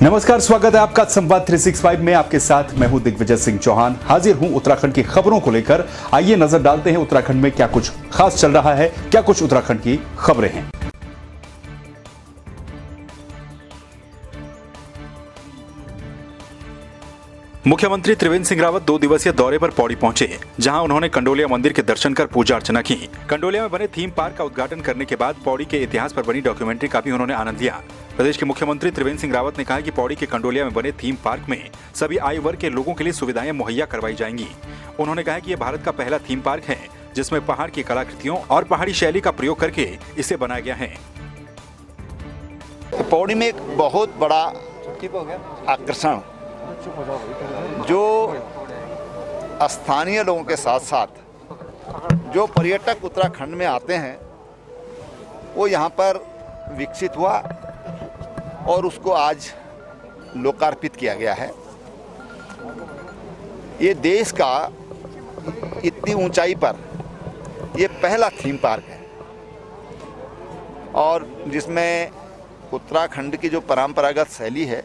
नमस्कार, स्वागत है आपका संवाद 365 में। आपके साथ मैं हूं दिग्विजय सिंह चौहान। हाजिर हूं उत्तराखंड की खबरों को लेकर। आइए नजर डालते हैं उत्तराखंड में क्या कुछ खास चल रहा है, क्या कुछ उत्तराखंड की खबरें हैं। मुख्यमंत्री त्रिवेंद्र सिंह रावत 2 दिवसीय दौरे पर पौड़ी पहुंचे, जहां उन्होंने कंडोलिया मंदिर के दर्शन कर पूजा अर्चना की। कंडोलिया में बने थीम पार्क का उद्घाटन करने के बाद पौड़ी के इतिहास पर बनी डॉक्यूमेंट्री का भी उन्होंने आनंद लिया। प्रदेश के मुख्यमंत्री त्रिवेंद्र सिंह रावत ने कहा कि पौड़ी के कंडोलिया में बने थीम पार्क में सभी आयु वर्ग के लोगों के लिए सुविधाएं मुहैया करवाई जाएंगी। उन्होंने कहा कि यह भारत का पहला थीम पार्क है जिसमें पहाड़ की कलाकृतियों और पहाड़ी शैली का प्रयोग करके इसे बनाया गया है। पौड़ी में एक बहुत बड़ा आकर्षण जो स्थानीय लोगों के साथ साथ जो पर्यटक उत्तराखंड में आते हैं वो यहाँ पर विकसित हुआ और उसको आज लोकार्पित किया गया है। ये देश का इतनी ऊंचाई पर ये पहला थीम पार्क है और जिसमें उत्तराखंड की जो परंपरागत शैली है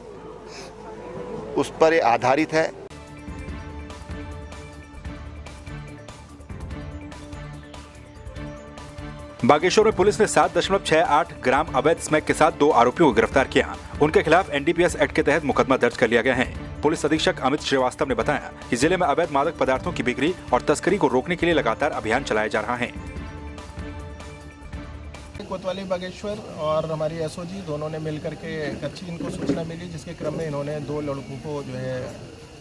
उस पर ये आधारित है। बागेश्वर में पुलिस ने 7.68 ग्राम अवैध स्मैक के साथ 2 आरोपियों को गिरफ्तार किया। उनके खिलाफ एनडीपीएस एक्ट के तहत मुकदमा दर्ज कर लिया गया है। पुलिस अधीक्षक अमित श्रीवास्तव ने बताया कि जिले में अवैध मादक पदार्थों की बिक्री और तस्करी को रोकने के लिए लगातार अभियान चलाया जा रहा है। कोतवाली बागेश्वर और हमारी एसओजी दोनों ने मिलकर के एक अच्छी इनको सूचना मिली, जिसके क्रम में इन्होंने 2 लड़कों को जो है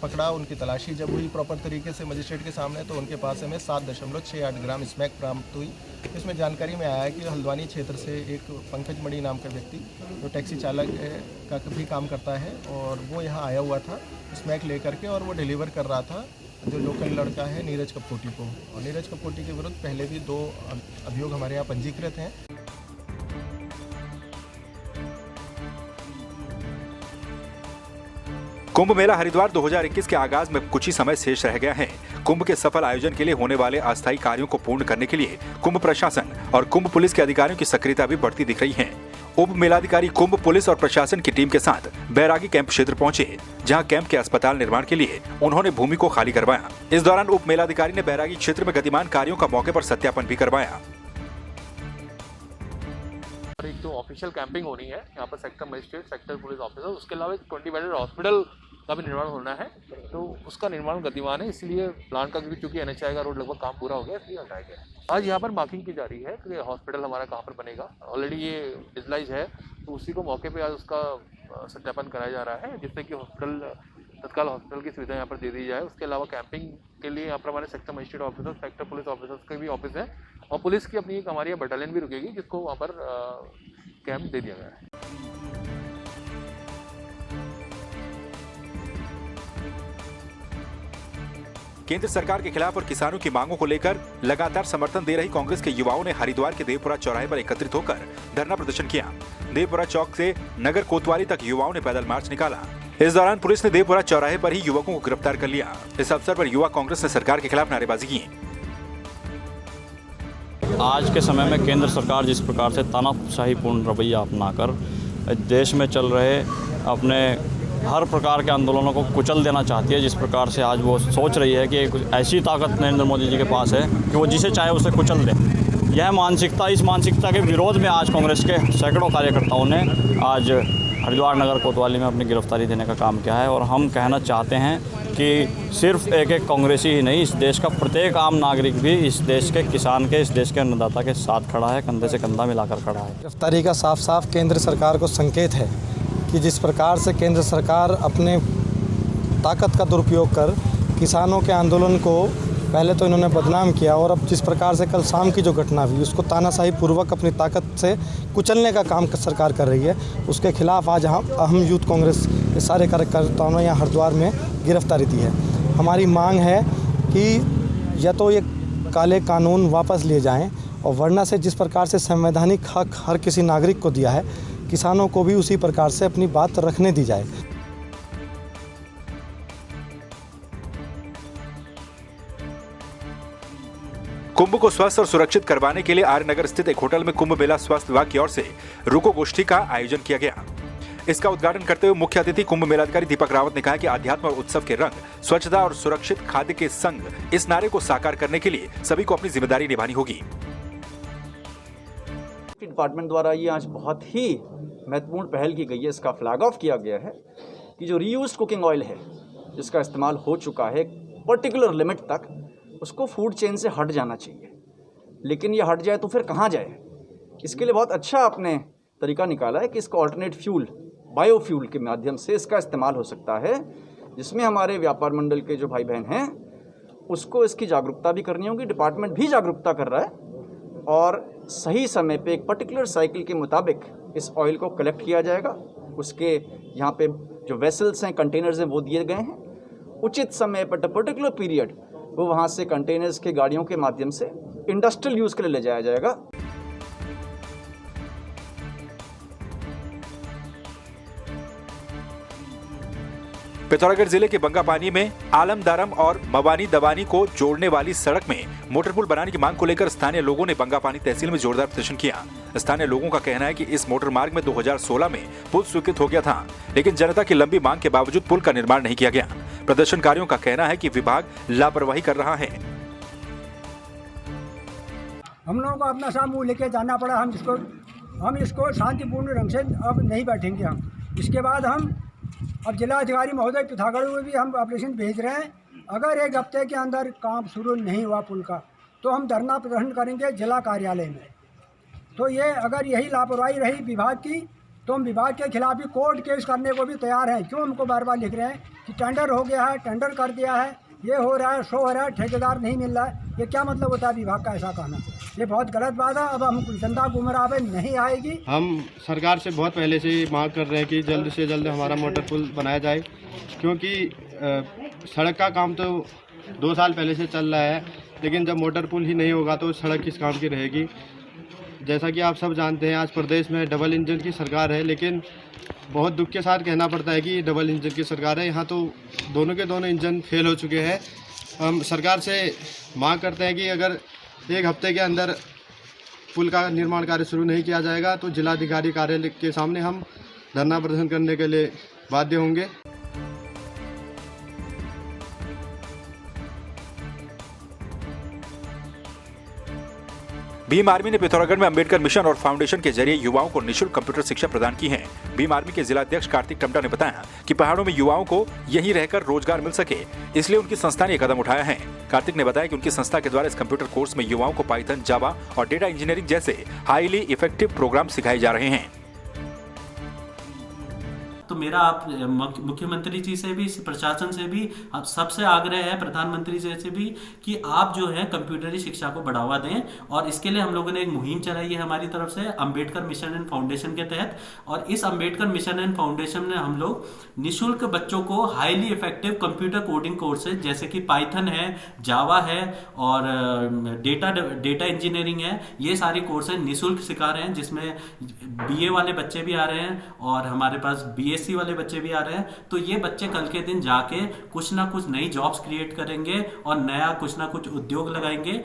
पकड़ा। उनकी तलाशी जब हुई प्रॉपर तरीके से मजिस्ट्रेट के सामने तो उनके पास हमें 7.68 ग्राम स्मैक बरामद हुई। इसमें जानकारी में आया है कि हल्द्वानी क्षेत्र से एक पंकज मणि नाम का व्यक्ति जो टैक्सी चालक का भी काम करता है और वो यहाँ आया हुआ था स्मैक लेकर के और वो डिलीवर कर रहा था जो लोकल लड़का है नीरज कपकोटी को। और नीरज कपकोटी के विरुद्ध पहले भी 2 अभियोग हमारे यहाँ पंजीकृत हैं। कुंभ मेला हरिद्वार 2021 के आगाज में कुछ ही समय शेष रह गया है। कुंभ के सफल आयोजन के लिए होने वाले अस्थायी कार्यों को पूर्ण करने के लिए कुंभ प्रशासन और कुंभ पुलिस के अधिकारियों की सक्रियता भी बढ़ती दिख रही है। उप मेलाधिकारी कुंभ पुलिस और प्रशासन की टीम के साथ बैरागी कैंप क्षेत्र पहुंचे, जहां कैंप के अस्पताल निर्माण के लिए उन्होंने भूमि को खाली करवाया। इस दौरान उप मेलाधिकारी ने बैरागी क्षेत्र में गतिमान कार्यों का मौके पर सत्यापन भी करवाया। एक तो ऑफिशियल कैंपिंग होनी है यहाँ पर, sector magistrate, sector police officer, उसके अलावा एक 20 बेडेड हॉस्पिटल का भी निर्माण होना है, तो उसका निर्माण गतिमान है। इसलिए प्लान का क्योंकि NHAI का रोड लगभग काम पूरा हो गया, इसलिए हटाया गया। आज यहाँ पर मार्किंग की जा रही है कि हॉस्पिटल हमारा कहाँ पर बनेगा। ऑलरेडी ये डिजिटलाइज है तो उसी को मौके पर आज उसका सत्यापन कराया जा रहा है, जिससे कि हॉस्पिटल तत्काल हॉस्पिटल की सुविधा यहाँ पर दे दी जाए। उसके अलावा कैंपिंग के लिए यहाँ पर हमारे sector magistrate officer, sector police officers के भी ऑफिस है और पुलिस की अपनी एक हमारी बटालियन भी रुकेगी, जिसको वहाँ पर कैंप दे दिया गया है। केंद्र सरकार के खिलाफ और किसानों की मांगों को लेकर लगातार समर्थन दे रही कांग्रेस के युवाओं ने हरिद्वार के देवपुरा चौराहे पर एकत्रित होकर धरना प्रदर्शन किया। देवपुरा चौक से नगर कोतवाली तक युवाओं ने पैदल मार्च निकाला। इस दौरान पुलिस ने देवपुरा चौराहे पर ही युवकों को गिरफ्तार कर लिया। इस अवसर पर युवा कांग्रेस ने सरकार के खिलाफ नारेबाजी की। आज के समय में केंद्र सरकार जिस प्रकार से तानाशाहीपूर्ण रवैया अपनाकर देश में चल रहे अपने हर प्रकार के आंदोलनों को कुचल देना चाहती है, जिस प्रकार से आज वो सोच रही है कि एक ऐसी ताकत नरेंद्र मोदी जी के पास है कि वो जिसे चाहे उसे कुचल दे, यह मानसिकता, इस मानसिकता के विरोध में आज कांग्रेस के सैकड़ों कार्यकर्ताओं ने आज हरिद्वार नगर कोतवाली में अपनी गिरफ्तारी देने का काम किया है। और हम कहना चाहते हैं कि सिर्फ एक कांग्रेसी ही नहीं, इस देश का प्रत्येक आम नागरिक भी इस देश के किसान के, इस देश के अन्नदाता के साथ खड़ा है, कंधे से कंधा मिलाकर खड़ा है। गिरफ्तारी का साफ साफ केंद्र सरकार को संकेत है कि जिस प्रकार से केंद्र सरकार अपने ताकत का दुरुपयोग कर किसानों के आंदोलन को पहले तो इन्होंने बदनाम किया और अब जिस प्रकार से कल शाम की जो घटना हुई उसको तानाशाही पूर्वक अपनी ताकत से कुचलने का काम सरकार कर रही है, उसके खिलाफ आज हम यूथ कांग्रेस के सारे कार्यकर्ताओं ने यहाँ हरिद्वार में गिरफ्तारी दी है। हमारी मांग है कि या तो ये काले कानून वापस लिए जाएं और वरना से जिस प्रकार से संवैधानिक हक हर किसी नागरिक को दिया है, किसानों को भी उसी प्रकार से अपनी बात रखने दी जाए। कुंभ को स्वस्थ और सुरक्षित करवाने के लिए आर्यनगर स्थित एक होटल में कुंभ मेला स्वास्थ्य विभाग की ओर से रुको गोष्ठी का आयोजन किया गया। इसका उद्घाटन करते हुए मुख्य अतिथि कुंभ मेलाधिकारी दीपक रावत ने कहा कि अध्यात्म और उत्सव के रंग, स्वच्छता और सुरक्षित खाद्य के संग इस नारे को साकार करने के लिए सभी को अपनी जिम्मेदारी निभानी होगी। डिपार्टमेंट द्वारा ये आज बहुत ही महत्वपूर्ण पहल की गई है, इसका फ्लैग ऑफ किया गया है कि जो रीयूज्ड कुकिंग ऑयल है जिसका इस्तेमाल हो चुका है पर्टिकुलर लिमिट तक, उसको फूड चेन से हट जाना चाहिए। लेकिन ये हट जाए तो फिर कहाँ जाए? इसके लिए बहुत अच्छा आपने तरीका निकाला है कि इसका ऑल्टरनेट फ्यूल, बायोफ्यूल के माध्यम से इसका इस्तेमाल हो सकता है, जिसमें हमारे व्यापार मंडल के जो भाई बहन हैं उसको इसकी जागरूकता भी करनी होगी। डिपार्टमेंट भी जागरूकता कर रहा है और सही समय पे एक पर्टिकुलर साइकिल के मुताबिक इस ऑयल को कलेक्ट किया जाएगा। उसके यहाँ पे जो वेसल्स हैं, कंटेनर्स हैं, वो दिए गए हैं। उचित समय पर पर्टिकुलर पीरियड वो वहाँ से कंटेनर्स के गाड़ियों के माध्यम से इंडस्ट्रियल यूज़ के लिए ले जाया जाएगा। पिथौरागढ़ जिले के बंगापानी में आलमदारम और मवानी दवानी को जोड़ने वाली सड़क में मोटर पुल बनाने की मांग को लेकर स्थानीय लोगों ने बंगापानी तहसील में जोरदार प्रदर्शन किया। स्थानीय लोगों का कहना है कि इस मोटर मार्ग में 2016 में पुल स्वीकृत हो गया था, लेकिन जनता की लंबी मांग के बावजूद पुल का निर्माण नहीं किया गया। प्रदर्शनकारियों का कहना है कि विभाग लापरवाही कर रहा है। हम लोगों को अपना सामूह लेके जाना पड़ा। हम इसको शांतिपूर्ण ढंग से अब नहीं बैठेंगे। हम इसके बाद हम अब जिलाधिकारी महोदय पिथौरागढ़ में भी हम ऑपरेशन भेज रहे हैं। अगर एक हफ्ते के अंदर काम शुरू नहीं हुआ पुल का तो हम धरना प्रदर्शन करेंगे जिला कार्यालय में। तो ये अगर यही लापरवाही रही विभाग की तो हम विभाग के खिलाफ भी कोर्ट केस करने को भी तैयार हैं। क्यों हमको बार बार लिख रहे हैं कि टेंडर हो गया है, टेंडर कर दिया है, ये हो रहा है, शो हो रहा है, ठेकेदार नहीं मिल रहा है। ये क्या मतलब होता है विभाग का ऐसा कहना? ये बहुत गलत बात है। अब हम जनता गुमराह पे नहीं आएगी। हम सरकार से बहुत पहले से मांग कर रहे हैं कि जल्द से जल्द हमारा मोटर पुल बनाया जाए, क्योंकि सड़क का काम तो 2 साल पहले से चल रहा है, लेकिन जब मोटर पुल ही नहीं होगा तो सड़क किस काम की रहेगी। जैसा कि आप सब जानते हैं आज प्रदेश में डबल इंजन की सरकार है, लेकिन बहुत दुख के साथ कहना पड़ता है कि डबल इंजन की सरकार है। यहाँ तो दोनों के दोनों इंजन फेल हो चुके हैं। हम सरकार से मांग करते हैं कि अगर एक हफ्ते के अंदर पुल का निर्माण कार्य शुरू नहीं किया जाएगा तो जिलाधिकारी कार्यालय के सामने हम धरना प्रदर्शन करने के लिए बाध्य होंगे। भीम आर्मी ने पिथौरागढ़ में अंबेडकर मिशन और फाउंडेशन के जरिए युवाओं को निःशुल्क कंप्यूटर शिक्षा प्रदान की है। भीम आर्मी के जिलाध्यक्ष कार्तिक टमटा ने बताया कि पहाड़ों में युवाओं को यहीं रहकर रोजगार मिल सके, इसलिए उनकी संस्था ने कदम उठाया है। कार्तिक ने बताया कि उनकी संस्था के द्वारा इस कंप्यूटर कोर्स में युवाओं को पाइथन, जावा और डेटा इंजीनियरिंग जैसे हाईली इफेक्टिव प्रोग्राम सिखाए जा रहे हैं। तो मेरा आप मुख्यमंत्री जी से भी, प्रशासन से भी, आप सबसे आग्रह है, प्रधानमंत्री जी से भी, कि आप जो है कंप्यूटरी शिक्षा को बढ़ावा दें। और इसके लिए हम लोगों ने एक मुहिम चलाई है हमारी तरफ से अंबेडकर मिशन एंड फाउंडेशन के तहत। और इस अंबेडकर मिशन एंड फाउंडेशन में हम लोग निःशुल्क बच्चों को highly effective computer coding courses जैसे कि पाइथन है, जावा है और डेटा इंजीनियरिंग है, ये सारी कोर्सेज निःशुल्क सिखा रहे हैं, जिसमें BA वाले बच्चे भी आ रहे हैं और हमारे पास BSc वाले बच्चे भी आ रहे हैं। तो ये बच्चे कल के दिन जाके कुछ ना कुछ नई जॉब्स क्रिएट करेंगे और नया कुछ ना कुछ उद्योग लगाएंगे।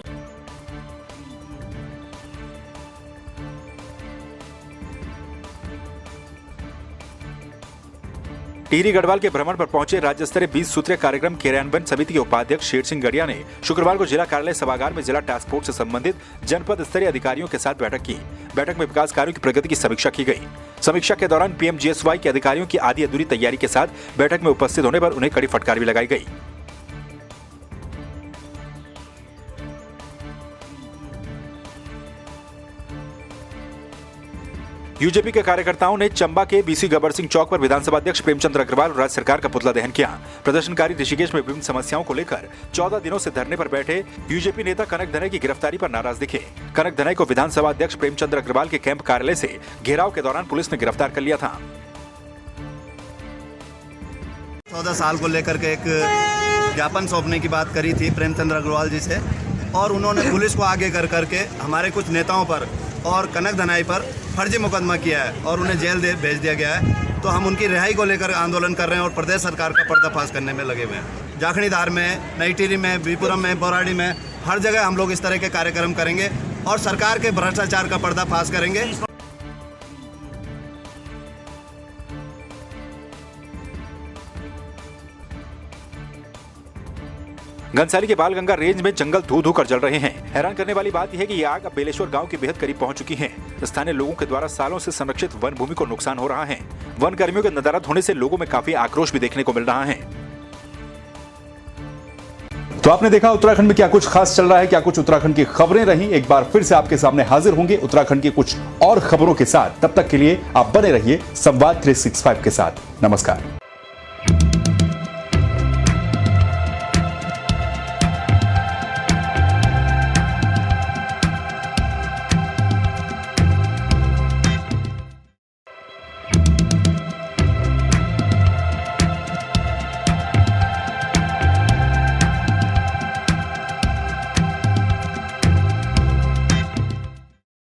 टिहरी गढ़वाल के भ्रमण पर पहुंचे राज्य स्तरीय 20 सूत्रीय कार्यक्रम क्रियान्वयन समिति के उपाध्यक्ष शेर सिंह गड़िया ने शुक्रवार को जिला कार्यालय सभागार में जिला टास्क फोर्स से संबंधित जनपद स्तरीय अधिकारियों के साथ बैठक की। बैठक में विकास कार्यों की प्रगति की समीक्षा की गई। समीक्षा के दौरान PMGSY के अधिकारियों की आधी अधूरी तैयारी के साथ बैठक में उपस्थित होने पर उन्हें कड़ी फटकार भी लगाई गई। यूजेपी के कार्यकर्ताओं ने चंबा के BC गबर सिंह चौक पर विधानसभा अध्यक्ष प्रेमचंद अग्रवाल और राज्य सरकार का पुतला दहन किया। प्रदर्शनकारी ऋषिकेश में विभिन्न समस्याओं को लेकर 14 दिनों से धरने पर बैठे यूजेपी नेता कनक धनई की गिरफ्तारी पर नाराज दिखे। कनक धनई को विधानसभा अध्यक्ष प्रेमचंद अग्रवाल के कैंप कार्यालय से घेराव के दौरान पुलिस ने गिरफ्तार कर लिया था। 14 साल को लेकर के एक ज्ञापन सौंपने की बात करी थी प्रेमचंद्र अग्रवाल जी से, और उन्होंने पुलिस को आगे कर करके हमारे कुछ नेताओं पर और कनक धनाई पर फर्जी मुकदमा किया है और उन्हें जेल भेज दिया गया है। तो हम उनकी रिहाई को लेकर आंदोलन कर रहे हैं और प्रदेश सरकार का पर्दाफाश करने में लगे हुए हैं। जाखणीधार में, नई टिहरी में, बीपुरम में, बौराड़ी में, हर जगह हम लोग इस तरह के कार्यक्रम करेंगे और सरकार के भ्रष्टाचार का पर्दाफाश करेंगे। घनसाली के बालगंगा रेंज में जंगल धू धू कर जल रहे हैं। हैरान करने वाली बात यह है कि ये आग अब बेलेश्वर गांव के बेहद करीब पहुंच चुकी है। स्थानीय लोगों के द्वारा सालों से संरक्षित वन भूमि को नुकसान हो रहा है। वन कर्मियों के नदारद होने से लोगों में काफी आक्रोश भी देखने को मिल रहा है। तो आपने देखा उत्तराखंड में क्या कुछ खास चल रहा है, क्या कुछ उत्तराखंड की खबरें रही। एक बार फिर से आपके सामने हाजिर होंगे उत्तराखंड की कुछ और खबरों के साथ। तब तक के लिए आप बने रहिए संवाद 365 के साथ। नमस्कार।